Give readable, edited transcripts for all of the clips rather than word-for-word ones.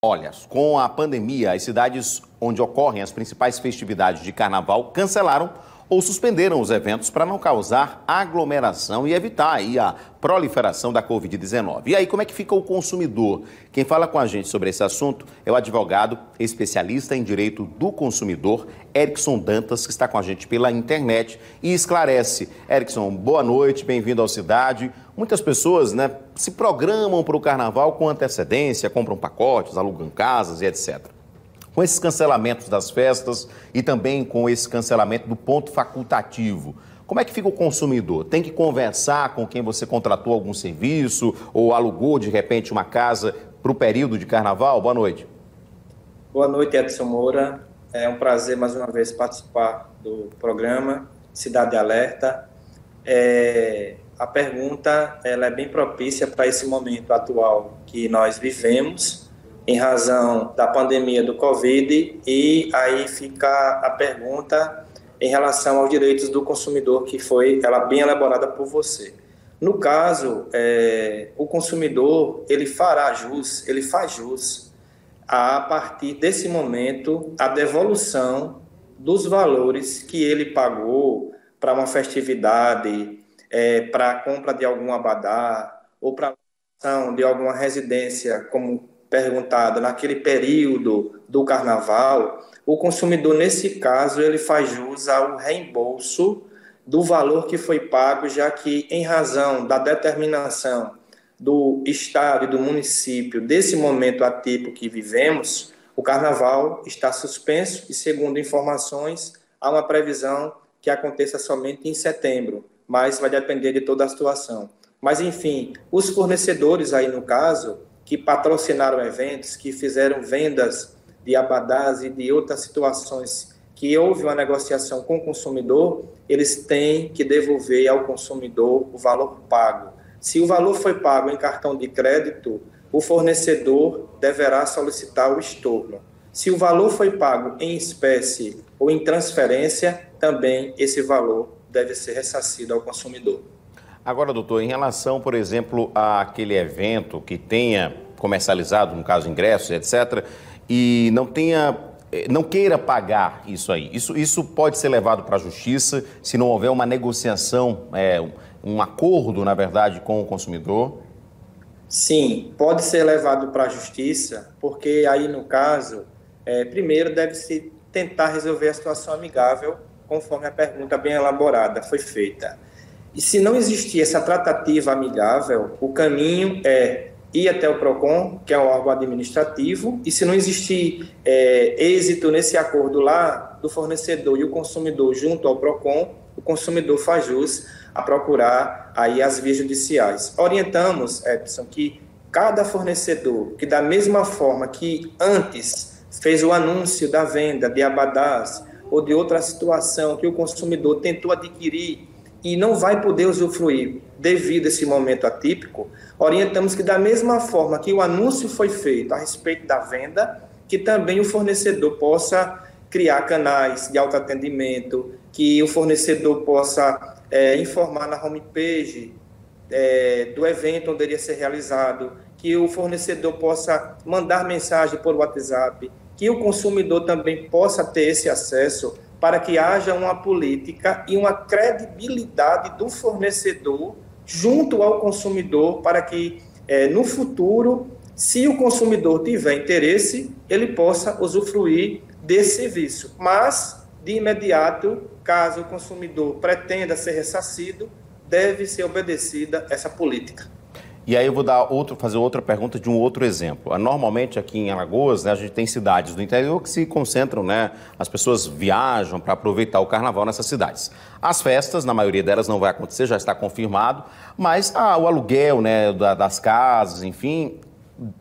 Olha, com a pandemia, as cidades onde ocorrem as principais festividades de carnaval cancelaram ou suspenderam os eventos para não causar aglomeração e evitar aí a proliferação da Covid-19. E aí, como é que fica o consumidor? Quem fala com a gente sobre esse assunto é o advogado especialista em direito do consumidor, Erickson Dantas, que está com a gente pela internet e esclarece. Erickson, boa noite, bem-vindo ao Cidade. Muitas pessoas, se programam para o carnaval com antecedência, compram pacotes, alugam casas e etc. Com esses cancelamentos das festas e também com esse cancelamento do ponto facultativo, como é que fica o consumidor? Tem que conversar com quem você contratou algum serviço ou alugou de repente uma casa para o período de carnaval? Boa noite. Boa noite, Edson Moura. É um prazer mais uma vez participar do programa Cidade Alerta. A pergunta ela é bem propícia para esse momento atual que nós vivemos, em razão da pandemia do Covid, e aí fica a pergunta em relação aos direitos do consumidor, que foi bem elaborada por você. No caso, o consumidor, ele faz jus a partir desse momento a devolução dos valores que ele pagou para uma festividade, para a compra de algum abadá ou para a locação de alguma residência, como perguntado, naquele período do carnaval. O consumidor, nesse caso, ele faz jus ao reembolso do valor que foi pago, já que, em razão da determinação do Estado e do município desse momento atípico que vivemos, o carnaval está suspenso e, segundo informações, há uma previsão que aconteça somente em setembro, mas vai depender de toda a situação. Mas, enfim, os fornecedores aí, no caso, que patrocinaram eventos, que fizeram vendas de abadás e de outras situações que houve uma negociação com o consumidor, eles têm que devolver ao consumidor o valor pago. Se o valor foi pago em cartão de crédito, o fornecedor deverá solicitar o estorno. Se o valor foi pago em espécie ou em transferência, também esse valor deve ser ressarcido ao consumidor. Agora, doutor, em relação, por exemplo, àquele evento que tenha comercializado, no caso, ingressos, etc., e não queira pagar isso aí, isso pode ser levado para a justiça se não houver uma negociação, um acordo, na verdade, com o consumidor? Sim, pode ser levado para a justiça, porque aí, no caso, primeiro deve-se tentar resolver a situação amigável, conforme a pergunta bem elaborada foi feita. E se não existir essa tratativa amigável, o caminho é ir até o PROCON, que é o órgão administrativo, e se não existir êxito nesse acordo lá do fornecedor e o consumidor junto ao PROCON, o consumidor faz jus a procurar aí as vias judiciais. Orientamos, Edson, que cada fornecedor, que da mesma forma que antes fez o anúncio da venda de abadás ou de outra situação que o consumidor tentou adquirir e não vai poder usufruir devido a esse momento atípico, orientamos que da mesma forma que o anúncio foi feito a respeito da venda, que também o fornecedor possa criar canais de autoatendimento, que o fornecedor possa informar na homepage do evento onde iria ser realizado, que o fornecedor possa mandar mensagem por WhatsApp, que o consumidor também possa ter esse acesso, para que haja uma política e uma credibilidade do fornecedor junto ao consumidor, para que no futuro, se o consumidor tiver interesse, ele possa usufruir desse serviço. Mas, de imediato, caso o consumidor pretenda ser ressarcido, deve ser obedecida essa política. E aí eu vou fazer outra pergunta de um outro exemplo. Normalmente aqui em Alagoas, a gente tem cidades do interior que se concentram, as pessoas viajam para aproveitar o carnaval nessas cidades. As festas, na maioria delas, não vai acontecer, já está confirmado, mas o aluguel das casas, enfim,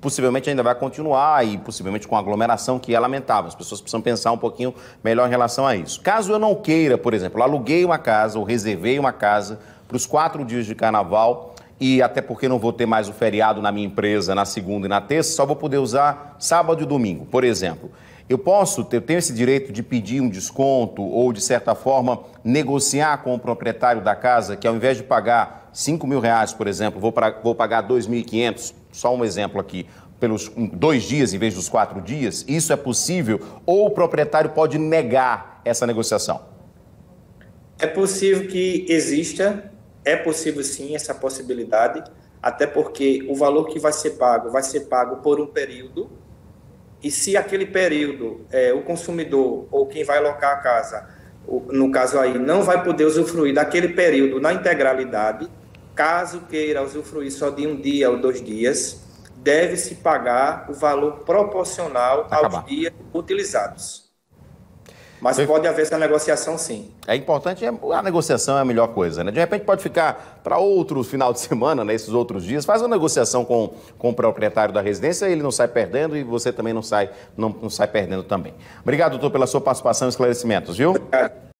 possivelmente ainda vai continuar e possivelmente com aglomeração, que é lamentável. As pessoas precisam pensar um pouquinho melhor em relação a isso. Caso eu não queira, por exemplo, aluguei uma casa ou reservei uma casa para os 4 dias de carnaval, e até porque não vou ter mais o feriado na minha empresa na segunda e na terça, só vou poder usar sábado e domingo, por exemplo. Eu tenho esse direito de pedir um desconto ou, de certa forma, negociar com o proprietário da casa que, ao invés de pagar R$5.000, por exemplo, vou pagar R$2.500, só um exemplo aqui. pelos 2 dias em vez dos 4 dias? Isso é possível? Ou o proprietário pode negar essa negociação? É possível que exista, é possível sim essa possibilidade, até porque o valor que vai ser pago por um período, e se aquele período o consumidor ou quem vai alocar a casa, no caso aí, não vai poder usufruir daquele período na integralidade, caso queira usufruir só de 1 dia ou 2 dias, deve-se pagar o valor proporcional aos dias utilizados. Mas pode haver essa negociação, sim. É importante, a negociação é a melhor coisa, né? De repente pode ficar para outro final de semana, né? Esses outros dias, faz uma negociação com o proprietário da residência, ele não sai perdendo e você também não sai perdendo também. Obrigado, doutor, pela sua participação e esclarecimentos, viu? Obrigado.